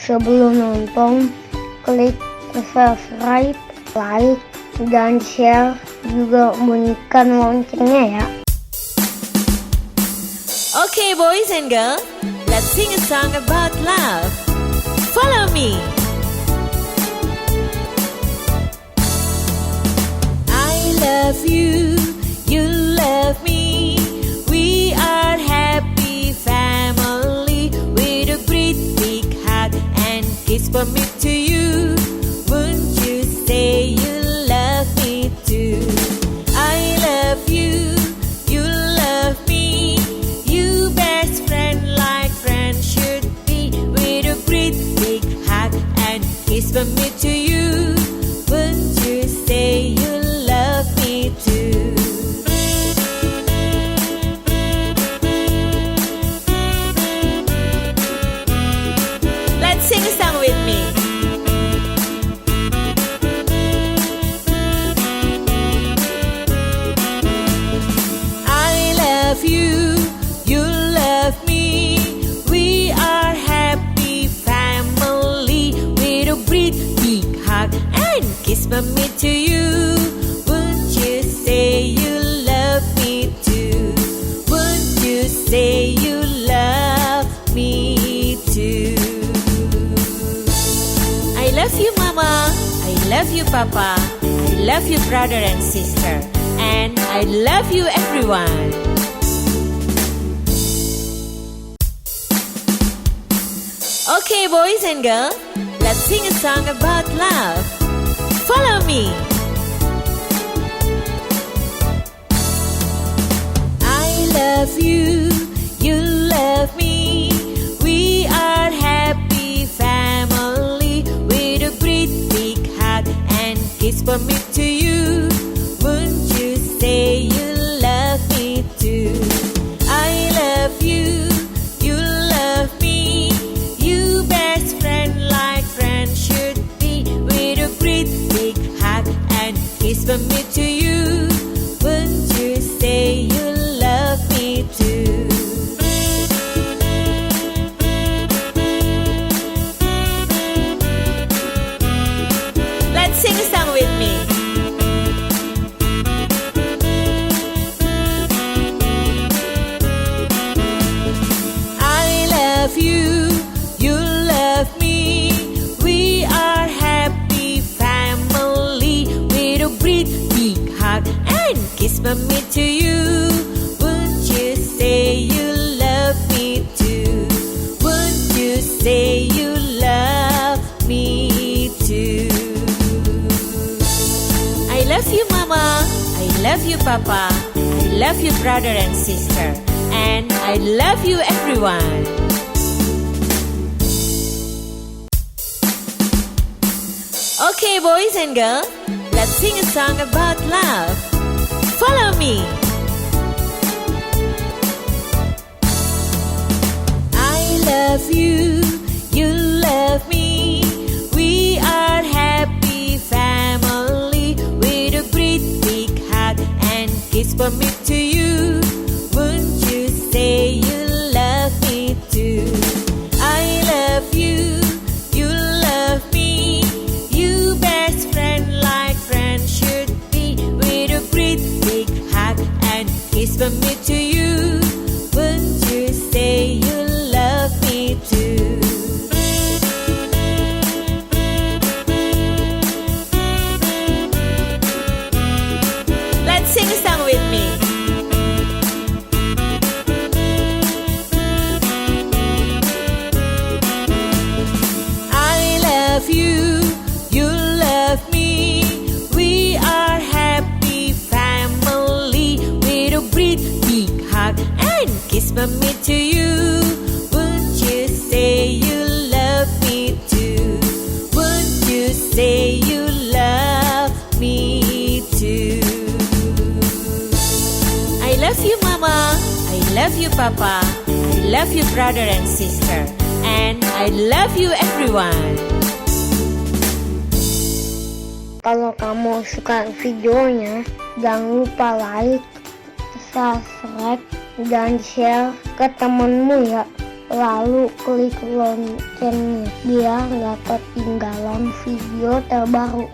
sebelum nonton, klik subscribe, like, dan share, juga bunyikan loncengnya ya. Okay, boys and girls, let's sing a song about love. Follow me. I love you, you love me. We are happy family with a great big hug and kiss from me to you. Won't you say you love me too? I love you, you love me. You best friend like friends should be, with a great big hug and kiss from me to you. Won't you say you love me too? Let's sing a song with me. I love you, you love me. We are happy family with a great big hug and kiss from me to you. Won't you say you love me too? Won't you say you love me too? I love you, Mama. I love you, Papa. I love you, brother and sister. And I love you, everyone. Okay, boys and girls, let's sing a song about love. Follow me. I love you, you love me. We are happy family with a great big hug and kiss from me to you. Won't you say you love me too? I love you, you love me. You best friend like friends should be, with a great big hug and kiss from me to you. Won't you say you love me too? Let's sing a song with me. I love you, you love me. We are happy family with a great big hug and kiss from me to you. Won't you say you love me too? Won't you say you love me too? I love you, Mama. I love you, Papa. I love you, brother and sister. And I love you, everyone. Okay, boys and girls, let's sing a song about love. Follow me. I love you, you love me. We are happy family with a great big hug and kiss from me to you. Won't you say you love me too? I love you, you love me. You best friend like friends should be, with a great big hug and kiss from me to you. Won't you say you love me too? Let's sing a song with me. I love you, you love me. We are happy family with a great big hug and kiss from me to you. Won't you say you love me too? Won't you say you love me too? I love you, Mama. I love you, Papa. I love you, brother and sister. And I love you, everyone. Kalau kamu suka videonya, jangan lupa like, subscribe, dan share ke temenmu ya. lalu klik loncengnya biar nggak ketinggalan video terbaru.